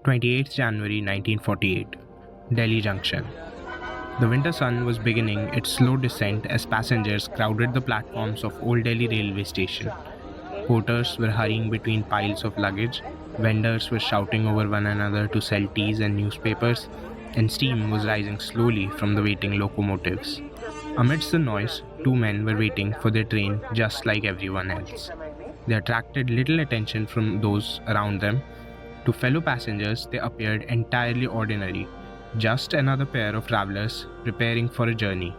28th January 1948, Delhi Junction. The winter sun was beginning its slow descent as passengers crowded the platforms of Old Delhi railway station. Porters were hurrying between piles of luggage, vendors were shouting over one another to sell teas and newspapers, and steam was rising slowly from the waiting locomotives. Amidst the noise, two men were waiting for their train just like everyone else. They attracted little attention from those around them. To fellow passengers, they appeared entirely ordinary, just another pair of travelers preparing for a journey.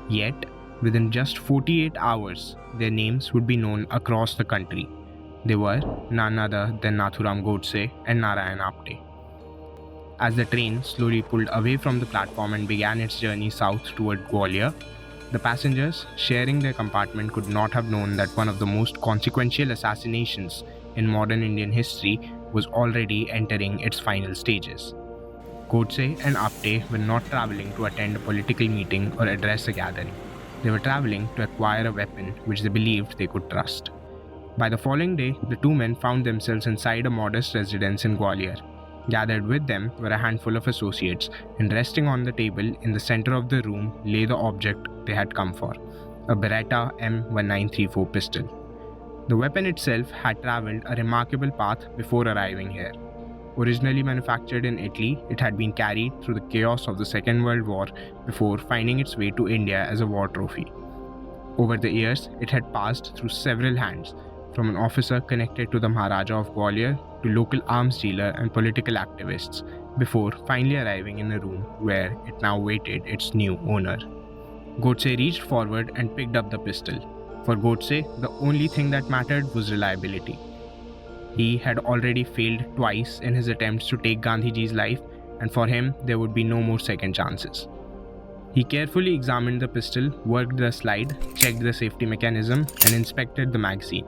Yet, within just 48 hours, their names would be known across the country. They were none other than Nathuram Godse and Narayan Apte. As the train slowly pulled away from the platform and began its journey south toward Gwalior, the passengers sharing their compartment could not have known that one of the most consequential assassinations in modern Indian history was already entering its final stages. Godse and Apte were not traveling to attend a political meeting or address a gathering. They were traveling to acquire a weapon which they believed they could trust. By the following day, the two men found themselves inside a modest residence in Gwalior. Gathered with them were a handful of associates, and resting on the table in the center of the room lay the object they had come for, a Beretta M1934 pistol. The weapon itself had traveled a remarkable path before arriving here. Originally manufactured in Italy, it had been carried through the chaos of the Second World War before finding its way to India as a war trophy. Over the years, it had passed through several hands, from an officer connected to the Maharaja of Gwalior to local arms dealer and political activists, before finally arriving in a room where it now waited its new owner. Godse reached forward and picked up the pistol. For Godse, the only thing that mattered was reliability. He had already failed twice in his attempts to take Gandhi Ji's life, and for him there would be no more second chances. He carefully examined the pistol, worked the slide, checked the safety mechanism, and inspected the magazine.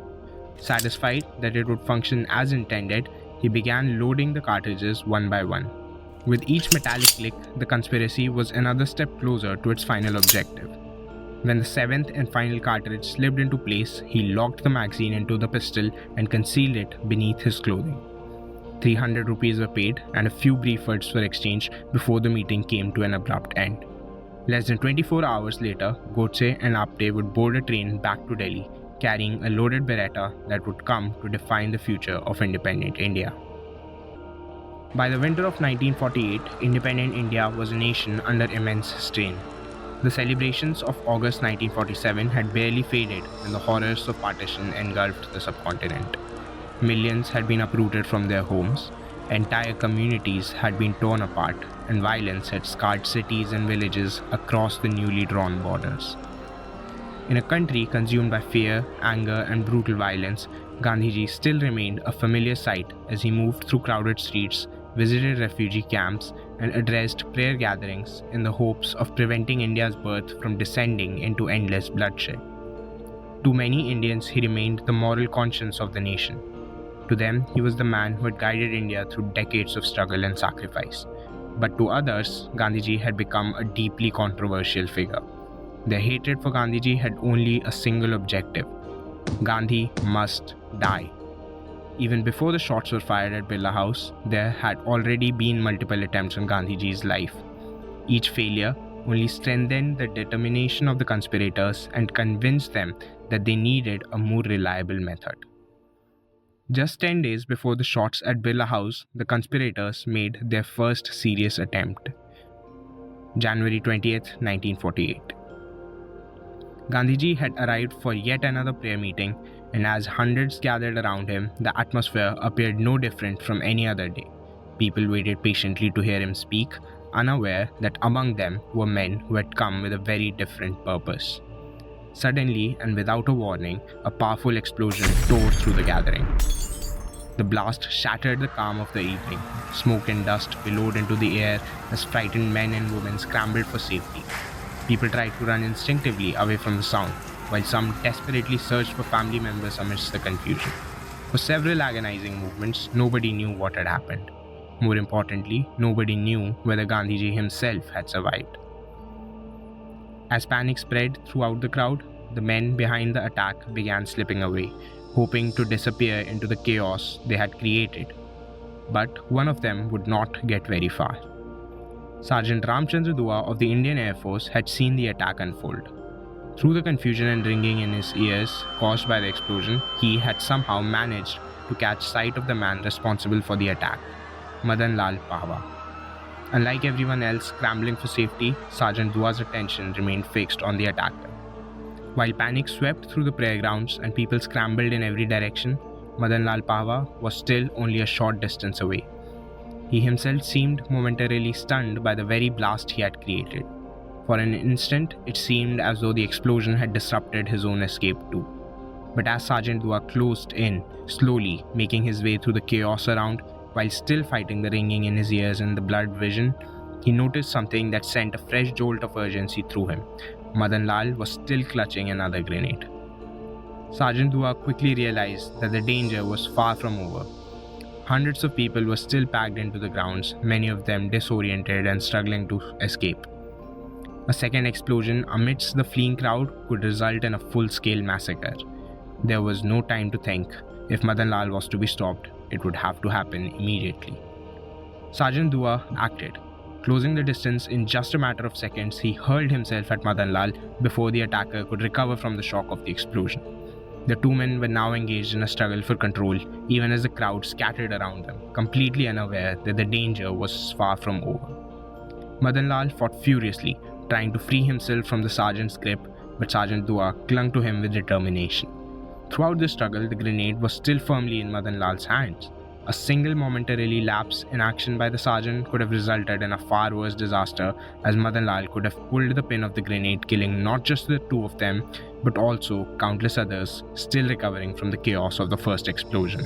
Satisfied that it would function as intended, he began loading the cartridges one by one. With each metallic click, the conspiracy was another step closer to its final objective. When the seventh and final cartridge slipped into place, he locked the magazine into the pistol and concealed it beneath his clothing. 300 rupees were paid and a few brief words were exchanged before the meeting came to an abrupt end. Less than 24 hours later, Godse and Apte would board a train back to Delhi, carrying a loaded Beretta that would come to define the future of independent India. By the winter of 1948, independent India was a nation under immense strain. The celebrations of August 1947 had barely faded when the horrors of partition engulfed the subcontinent. Millions had been uprooted from their homes, entire communities had been torn apart, and violence had scarred cities and villages across the newly drawn borders. In a country consumed by fear, anger, and brutal violence, Gandhi Ji still remained a familiar sight as he moved through crowded streets, visited refugee camps, and addressed prayer gatherings in the hopes of preventing India's birth from descending into endless bloodshed. To many Indians, he remained the moral conscience of the nation. To them, he was the man who had guided India through decades of struggle and sacrifice. But to others, Gandhiji had become a deeply controversial figure. Their hatred for Gandhiji had only a single objective: Gandhi must die. Even before the shots were fired at Birla House, there had already been multiple attempts on Gandhiji's life. Each failure only strengthened the determination of the conspirators and convinced them that they needed a more reliable method. Just 10 days before the shots at Birla House, the conspirators made their first serious attempt. January 20th, 1948. Gandhiji had arrived for yet another prayer meeting, and as hundreds gathered around him, the atmosphere appeared no different from any other day. People waited patiently to hear him speak, unaware that among them were men who had come with a very different purpose. Suddenly, and without a warning, a powerful explosion tore through the gathering. The blast shattered the calm of the evening. Smoke and dust billowed into the air as frightened men and women scrambled for safety. People tried to run instinctively away from the sound, while some desperately searched for family members amidst the confusion. For several agonizing movements, nobody knew what had happened. More importantly, nobody knew whether Gandhiji himself had survived. As panic spread throughout the crowd, the men behind the attack began slipping away, hoping to disappear into the chaos they had created. but one of them would not get very far. Sergeant Ram Chandra Dua of the Indian Air Force had seen the attack unfold. Through the confusion and ringing in his ears caused by the explosion, he had somehow managed to catch sight of the man responsible for the attack, Madan Lal Pahwa. Unlike everyone else scrambling for safety, Sergeant Dua's attention remained fixed on the attacker. While panic swept through the prayer grounds and people scrambled in every direction, Madan Lal Pahwa was still only a short distance away. He himself seemed momentarily stunned by the very blast he had created. For an instant, it seemed as though the explosion had disrupted his own escape too. But as Sergeant Dua closed in, slowly making his way through the chaos around, while still fighting the ringing in his ears and the blurred vision, he noticed something that sent a fresh jolt of urgency through him. Madan Lal was still clutching another grenade. Sergeant Dua quickly realized that the danger was far from over. Hundreds of people were still packed into the grounds, many of them disoriented and struggling to escape. A second explosion amidst the fleeing crowd could result in a full-scale massacre. There was no time to think. If Madan Lal was to be stopped, it would have to happen immediately. Sergeant Dua acted. Closing the distance in just a matter of seconds, he hurled himself at Madan Lal before the attacker could recover from the shock of the explosion. The two men were now engaged in a struggle for control, even as the crowd scattered around them, completely unaware that the danger was far from over. Madan Lal fought furiously, trying to free himself from the sergeant's grip, but Sergeant Dua clung to him with determination. Throughout the struggle, the grenade was still firmly in Madan Lal's hands. A single momentarily lapse in action by the sergeant could have resulted in a far worse disaster, as Madan Lal could have pulled the pin of the grenade, killing not just the two of them, but also countless others still recovering from the chaos of the first explosion.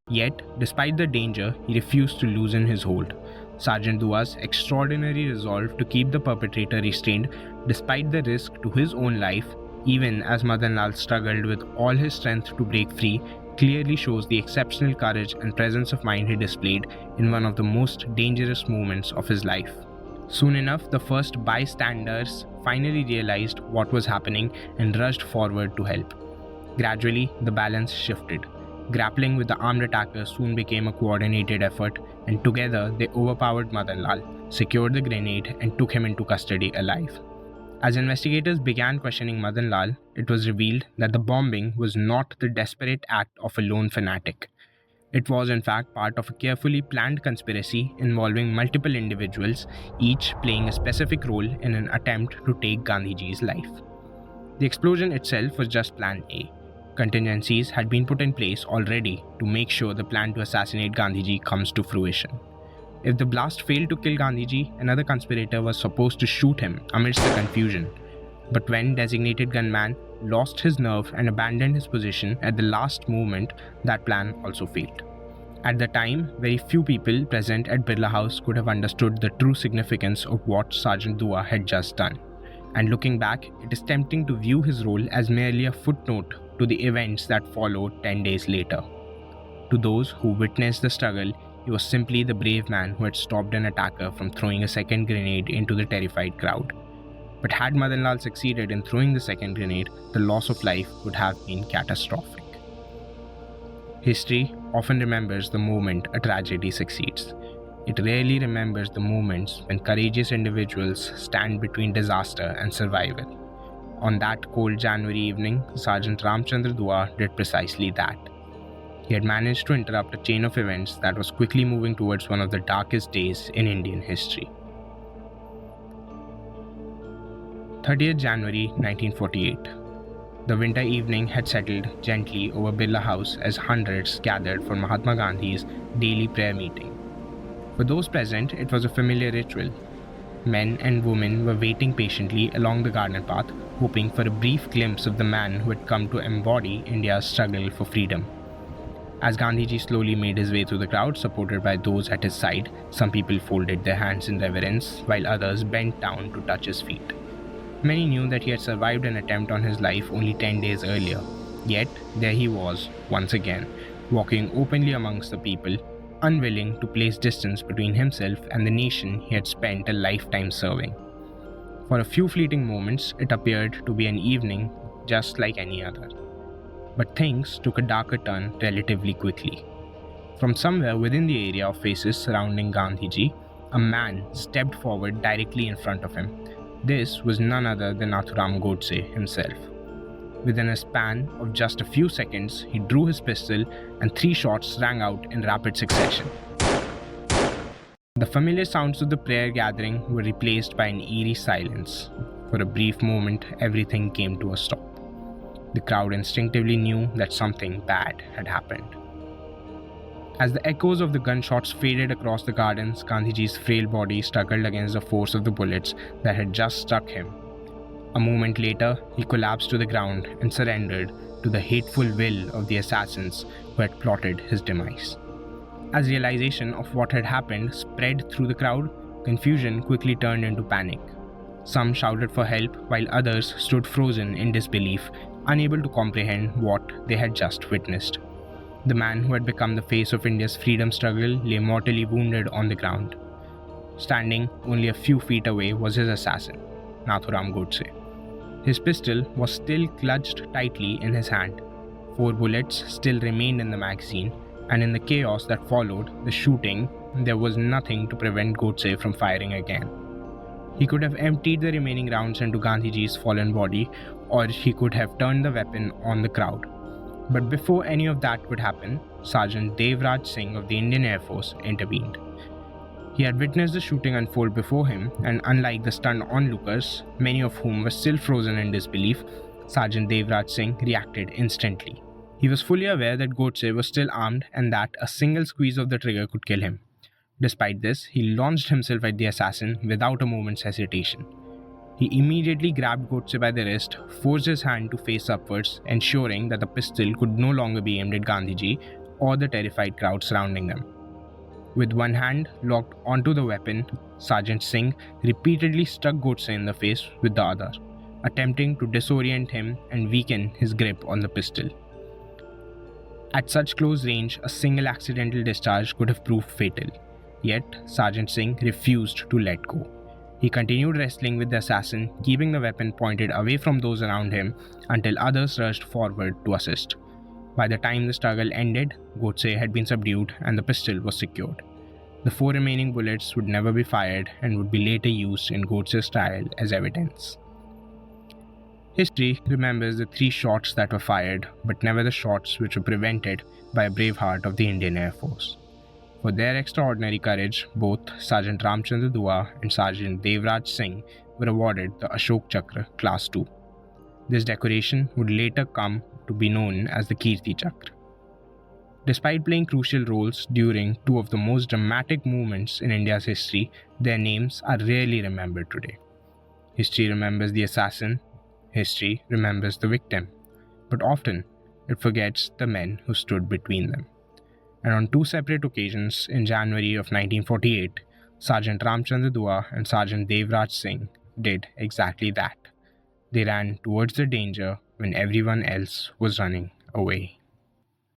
Yet, despite the danger, he refused to loosen his hold. Sergeant Dua's extraordinary resolve to keep the perpetrator restrained despite the risk to his own life, even as Madan Lal struggled with all his strength to break free, clearly shows the exceptional courage and presence of mind he displayed in one of the most dangerous moments of his life. Soon enough, the first bystanders finally realized what was happening and rushed forward to help. Gradually, the balance shifted. Grappling with the armed attacker soon became a coordinated effort, and together they overpowered Madan Lal, secured the grenade, and took him into custody alive. As investigators began questioning Madan Lal, it was revealed that the bombing was not the desperate act of a lone fanatic. It was in fact part of a carefully planned conspiracy involving multiple individuals, each playing a specific role in an attempt to take Gandhi Ji's life. The explosion itself was just Plan A. Contingencies had been put in place already to make sure the plan to assassinate Gandhi Ji comes to fruition. If the blast failed to kill Gandhi Ji, another conspirator was supposed to shoot him amidst the confusion. But when designated gunman lost his nerve and abandoned his position at the last moment, that plan also failed. At the time, very few people present at Birla House could have understood the true significance of what Sergeant Dua had just done. And looking back, it is tempting to view his role as merely a footnote to the events that followed 10 days later. To those who witnessed the struggle, he was simply the brave man who had stopped an attacker from throwing a second grenade into the terrified crowd. But had Madan Lal succeeded in throwing the second grenade, the loss of life would have been catastrophic. History often remembers the moment a tragedy succeeds. It rarely remembers the moments when courageous individuals stand between disaster and survival. On that cold January evening, Sergeant Ram Chandra Dua did precisely that. He had managed to interrupt a chain of events that was quickly moving towards one of the darkest days in Indian history. 30th January 1948. The winter evening had settled gently over Birla House as hundreds gathered for Mahatma Gandhi's daily prayer meeting. For those present, it was a familiar ritual. Men and women were waiting patiently along the garden path, hoping for a brief glimpse of the man who had come to embody India's struggle for freedom. As Gandhi Ji slowly made his way through the crowd, supported by those at his side, some people folded their hands in reverence, while others bent down to touch his feet. Many knew that he had survived an attempt on his life only 10 days earlier. Yet, there he was, once again, walking openly amongst the people, unwilling to place distance between himself and the nation he had spent a lifetime serving. For a few fleeting moments, it appeared to be an evening just like any other. But things took a darker turn relatively quickly. From somewhere within the area of faces surrounding Gandhi Ji, a man stepped forward directly in front of him. This was none other than Nathuram Godse himself. Within a span of just a few seconds, he drew his pistol and 3 shots rang out in rapid succession. The familiar sounds of the prayer gathering were replaced by an eerie silence. For a brief moment, everything came to a stop. The crowd instinctively knew that something bad had happened. As the echoes of the gunshots faded across the gardens, Gandhiji's frail body struggled against the force of the bullets that had just struck him. A moment later, he collapsed to the ground and surrendered to the hateful will of the assassins who had plotted his demise. As realization of what had happened spread through the crowd, confusion quickly turned into panic. Some shouted for help, while others stood frozen in disbelief, unable to comprehend what they had just witnessed. The man who had become the face of India's freedom struggle lay mortally wounded on the ground. Standing only a few feet away was his assassin, Nathuram Godse. His pistol was still clutched tightly in his hand. 4 bullets still remained in the magazine, and in the chaos that followed the shooting, there was nothing to prevent Godse from firing again. He could have emptied the remaining rounds into Gandhiji's fallen body, or he could have turned the weapon on the crowd. But before any of that could happen, Sergeant Dev Raj Singh of the Indian Air Force intervened. He had witnessed the shooting unfold before him, and unlike the stunned onlookers, many of whom were still frozen in disbelief, Sergeant Dev Raj Singh reacted instantly. He was fully aware that Godse was still armed and that a single squeeze of the trigger could kill him. Despite this, he launched himself at the assassin without a moment's hesitation. He immediately grabbed Godse by the wrist, forced his hand to face upwards, ensuring that the pistol could no longer be aimed at Gandhiji or the terrified crowd surrounding them. With one hand locked onto the weapon, Sergeant Singh repeatedly struck Godse in the face with the other, attempting to disorient him and weaken his grip on the pistol. At such close range, a single accidental discharge could have proved fatal. Yet, Sergeant Singh refused to let go. He continued wrestling with the assassin, keeping the weapon pointed away from those around him until others rushed forward to assist. By the time the struggle ended, Godse had been subdued and the pistol was secured. The 4 remaining bullets would never be fired and would be later used in Godse's trial as evidence. History remembers the 3 shots that were fired, but never the shots which were prevented by a brave heart of the Indian Air Force. For their extraordinary courage, both Sergeant Ram Chandra Dua and Sergeant Dev Raj Singh were awarded the Ashok Chakra Class 2. This decoration would later come to be known as the Kirti Chakra. Despite playing crucial roles during 2 of the most dramatic moments in India's history, their names are rarely remembered today. History remembers the assassin, history remembers the victim, but often it forgets the men who stood between them. And on 2 separate occasions in January of 1948, Sergeant Ram Chandra Dua and Sergeant Dev Raj Singh did exactly that. They ran towards the danger when everyone else was running away.